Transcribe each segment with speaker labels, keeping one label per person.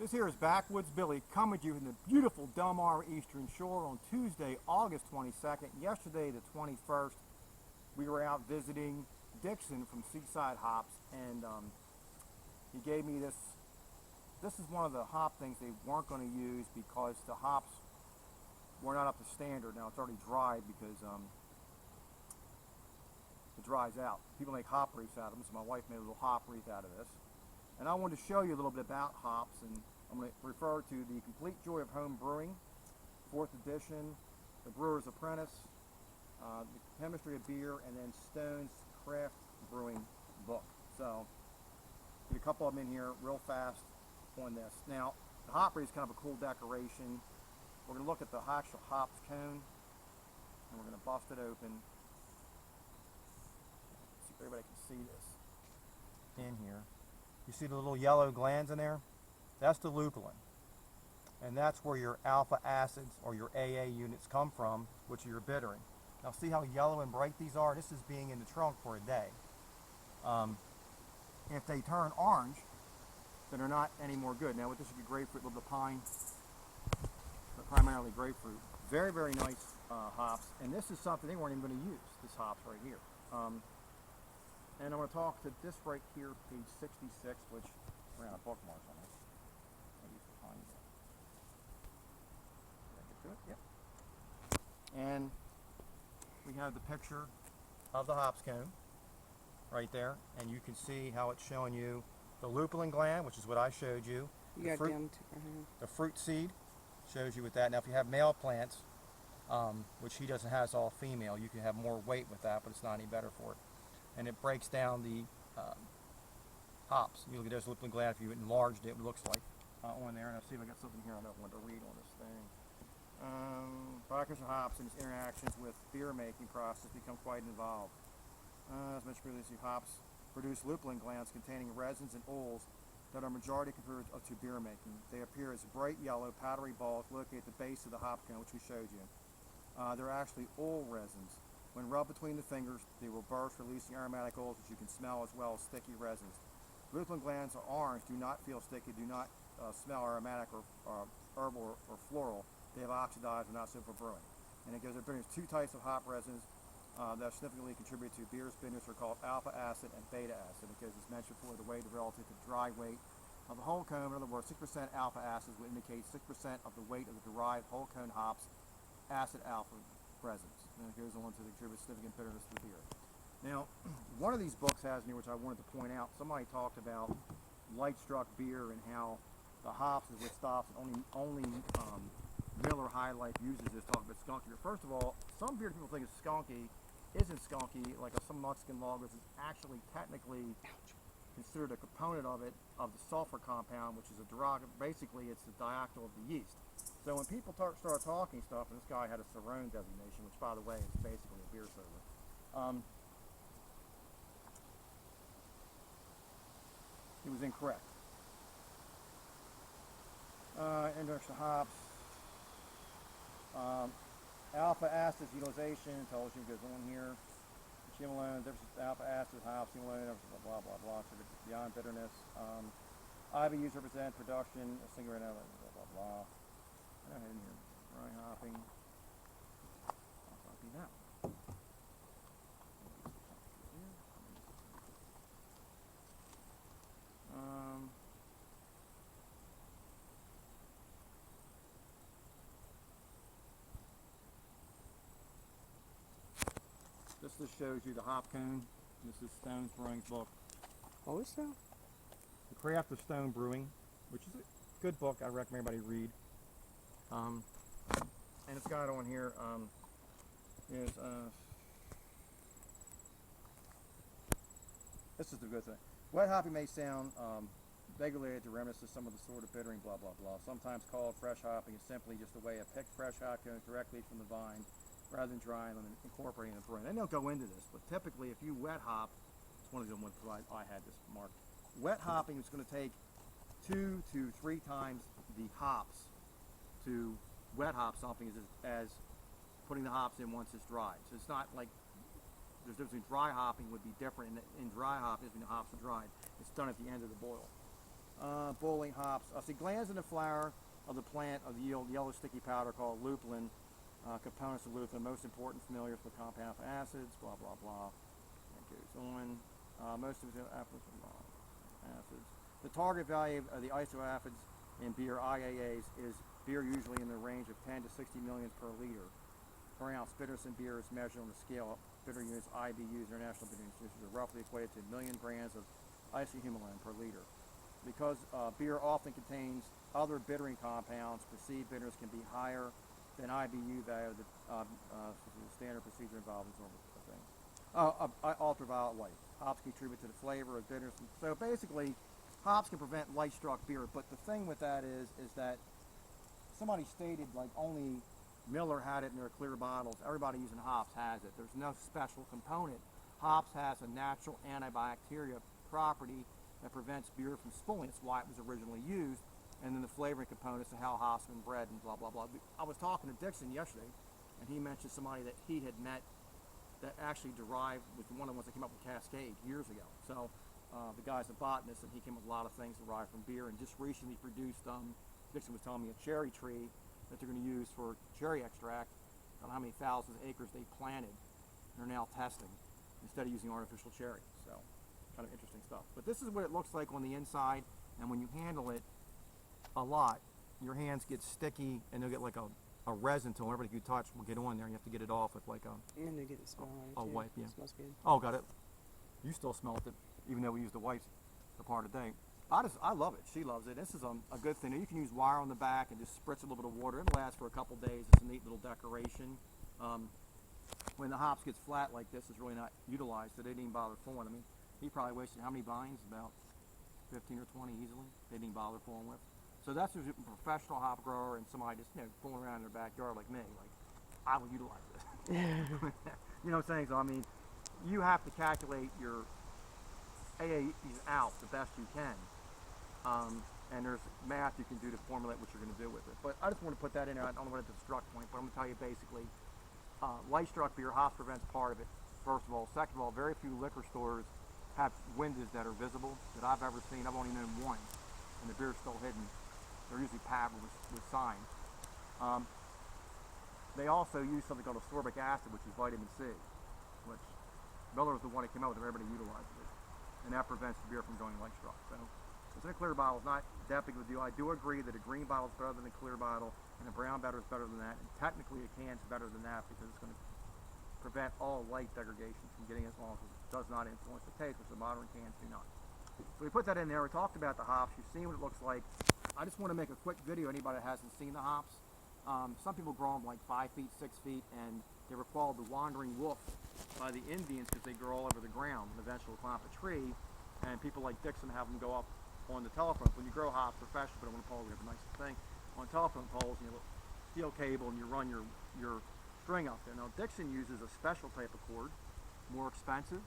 Speaker 1: This here is Backwoods Billy coming to you from the beautiful Delmar Eastern Shore on Tuesday, August 22nd. Yesterday, the 21st, we were out visiting Dixon from Seaside Hops, and he gave me this. This is one of the hop things they weren't going to use because the hops were not up to standard. Now it's already dried because it dries out. People make hop wreaths out of them, so my wife made a little hop wreath out of this. And I wanted to show you a little bit about hops, and I'm going to refer to The Complete Joy of Home Brewing, 4th edition, The Brewer's Apprentice, The Chemistry of Beer, and then Stone's Craft Brewing book. So, get a couple of them in here real fast on this. Now, the hop wreath is kind of a cool decoration. We're going to look at the actual hops cone, and we're going to bust it open. See if everybody can see this in here. You see the little yellow glands in there? That's the lupulin. And that's where your alpha acids or your AA units come from, which are your bittering. Now see how yellow and bright these are? This is being in the trunk for a day. If they turn orange, then they're not any more good. Now with this would be grapefruit, a little bit of pine, but primarily grapefruit. Very, very nice hops. And this is something they weren't even going to use, this hops right here. And I'm going to talk to this right here, page 66, which we're on a bookmark on it. I'll use the pine. Did I get to it? Yep. And we have the picture of the hops cone right there, and you can see how it's showing you the lupulin gland, which is what I showed you.
Speaker 2: You got down to
Speaker 1: the fruit seed shows you with that. Now, if you have male plants, which he doesn't have, it's all female, you can have more weight with that, but it's not any better for it. And it breaks down the hops. You look at this lupulin gland, if you enlarged it, it looks like on there. And I'll see if I got something here I don't want to read on this thing. Biochemical hops and its interactions with beer making process become quite involved. As mentioned previously, hops produce lupulin glands containing resins and oils that are majority contributors to beer making. They appear as bright yellow, powdery balls located at the base of the hop cone, which we showed you. They're actually oil resins. When rubbed between the fingers, they will burst, releasing aromatic oils which you can smell, as well as sticky resins. Lupulin glands are orange, do not feel sticky, do not smell aromatic or herbal or floral. They have oxidized and not suitable for brewing. And it goes, there's two types of hop resins that significantly contribute to beer's bitterness are called alpha acid and beta acid, because it's mentioned for the weight relative to the dry weight of the whole cone. In other words, 6% alpha acids would indicate 6% of the weight of the derived whole cone hops acid alpha resins. And it goes on to contribute significant bitterness to the beer. Now, one of these books has in here, which I wanted to point out, somebody talked about light struck beer and how the hops is what stops, and only Miller High Life uses this, talking about skunky. First of all, some beer people think it's skunky, isn't skunky, like some Mexican lagers is actually technically considered a component of it, of the sulfur compound, which is a derogatory, basically it's the diactyl of the yeast. So when people start talking stuff, and this guy had a Cerrone designation, which by the way is basically a beer soda, he was incorrect. Introduction to hops. Alpha acids utilization tells you, goes on here. Chimalone, difference alpha acid, hops, chimalone, blah blah blah. So beyond bitterness. IBUs represent production, a single blah blah blah. Go ahead in here. Dry hopping. I'll copy that. This just shows you the hop cone. This is Stone's Brewing's book.
Speaker 2: what was that?
Speaker 1: The Craft of Stone Brewing, which is a good book I recommend everybody read. And it's got on here this is the good thing. Wet hopping may sound regulated to reminisce of some of the sort of bittering, blah blah blah. Sometimes called fresh hopping is simply just a way of picked fresh hop cones directly from the vine, rather than drying them and incorporating the brewing. They don't go into this, but typically if you wet hop, it's one of the ones I had this marked. Wet hopping is going to take 2 to 3 times the hops to wet hop something as putting the hops in once it's dried. So it's not like there's a difference between dry hopping would be different in dry hopping when the hops are dried. It's done at the end of the boil. Boiling hops. The glands in the flower of the plant of yield yellow sticky powder called lupulin. Components of lupulin, most important, familiar with compound acids, blah, blah, blah. It goes on. Most of the acids. The target value of the isoacids in beer, IAAs, is beer usually in the range of 10 to 60 millions per liter. Per ounce, bitterness in beer is measured on the scale of bitter units, IBUs, International Bitter Units, which are roughly equated to 1 million grams of isohumulin per liter. Because beer often contains other bittering compounds, perceived bitterness can be higher than IBU value. The standard procedure involves things. Ultraviolet light. Hops contribute to the flavor of bitterness. So basically, hops can prevent light-struck beer. But the thing with that is that somebody stated like only Miller had it in their clear bottles. Everybody using hops has it. There's no special component. Hops has a natural antibacterial property that prevents beer from spooling. That's why it was originally used. And then the flavoring components of how hops have been bred and blah, blah, blah. I was talking to Dixon yesterday, and he mentioned somebody that he had met that actually derived with one of the ones that came up with Casade years ago. So the guy's a botanist, and he came up with a lot of things derived from beer, and just recently produced, Dixon was telling me, a cherry tree that they're going to use for cherry extract. I don't know how many thousands of acres they planted. They're now testing instead of using artificial cherry. So kind of interesting stuff. But this is what it looks like on the inside, and when you handle it a lot, your hands get sticky, and they'll get like a resin to them. Everybody you touch will get on there, and you have to get it off with like a
Speaker 2: And they get it smell on it too.
Speaker 1: wipe. Yeah.
Speaker 2: It smells good.
Speaker 1: Oh, got it. You still smelled it, even though we used the wipes for part of the day. I love it. She loves it. This is a good thing. You can use wire on the back and just spritz a little bit of water. It'll last for a couple days. It's a neat little decoration. When the hops gets flat like this, it's really not utilized, so they didn't even bother pulling. I mean, he probably wasted how many vines? About 15 or 20 easily. They didn't bother pulling with. So that's a professional hop grower and somebody just fooling around in their backyard like me. Like, I will utilize this. You know what I'm saying? So I mean, you have to calculate your AAEs out the best you can. And there's math you can do to formulate what you're going to do with it. But I just want to put that in there. I don't know what it's a struck point, but I'm going to tell you basically, light struck beer, hops prevents part of it, first of all. Second of all, very few liquor stores have windows that are visible that I've ever seen. I've only known one, and the beer's still hidden. They're usually padded with signs. They also use something called ascorbic acid, which is vitamin C, which Miller is the one that came out with it. Everybody utilizes it, and that prevents the beer from going light struck. So it's in a clear bottle. It's not that big of a deal. I do agree that a green bottle is better than a clear bottle, and a brown bottle is better than that, and technically a can's better than that because it's going to prevent all light degradation from getting as long as it does not influence the taste, which the modern cans do not. So we put that in there. We talked about the hops. You've seen what it looks like. I just want to make a quick video. Anybody that hasn't seen the hops, some people grow them like 5 feet, 6 feet, and they were called the wandering wolf by the Indians because they grow all over the ground and eventually climb up a tree. And people like Dixon have them go up on the telephone. When you grow hops professionally, but on a pole, we have a nice thing on telephone poles, and you have a steel cable, and you run your string up there. Now Dixon uses a special type of cord, more expensive.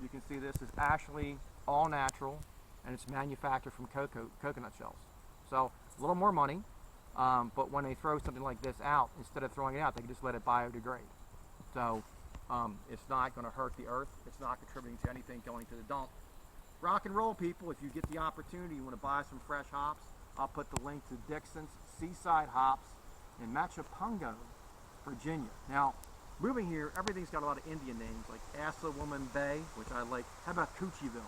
Speaker 1: You can see this is actually all natural, and it's manufactured from coconut shells. So a little more money, but when they throw something like this out, instead of throwing it out, they can just let it biodegrade. So it's not going to hurt the earth. It's not contributing to anything going to the dump. Rock and roll, people. If you get the opportunity, you want to buy some fresh hops, I'll put the link to Dixon's Seaside Hops in Machipungo, Virginia. Now, moving here, everything's got a lot of Indian names, like Assawoman Bay, which I like. How about Coochieville?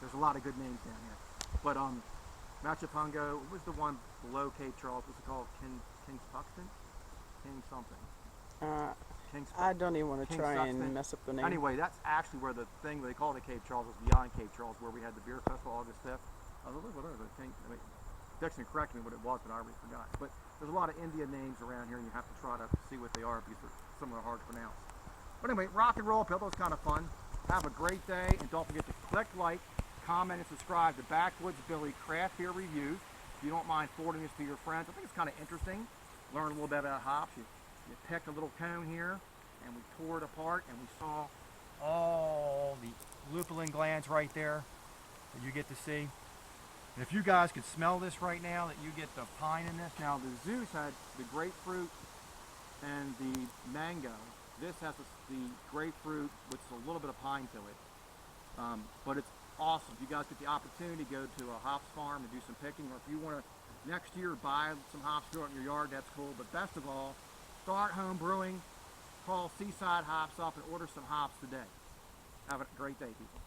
Speaker 1: There's a lot of good names down here. But Machipungo, what was the one below Cape Charles? What's it called? King's Puxton? King something.
Speaker 2: I don't even want to
Speaker 1: King
Speaker 2: try
Speaker 1: Sexton.
Speaker 2: and mess up the name.
Speaker 1: Anyway, that's actually where the thing they call it Cape Charles was beyond Cape Charles, where we had the beer festival August 5th. Dixon corrected me what it was, but I already forgot. But there's a lot of Indian names around here, and you have to try to see what they are because some of them are hard to pronounce. But anyway, rock and roll, people. It's kind of fun. Have a great day, and don't forget to click like, comment, and subscribe to Backwoods Billy Craft Beer Reviews. If you don't mind forwarding this to your friends, I think it's kind of interesting. Learn a little bit about hops. You picked a little cone here, and we tore it apart, and we saw all the Lublin Glands right there that you get to see. And if you guys could smell this right now, that you get the pine in this. Now, the Zeus had the grapefruit and the mango. This has the grapefruit with a little bit of pine to it. But it's awesome. If you guys get the opportunity to go to a hops farm and do some picking, or if you want to next year buy some hops, grow it in your yard, that's cool. But best of all, start home brewing. Call Seaside Hops up and order some hops today. Have a great day, people.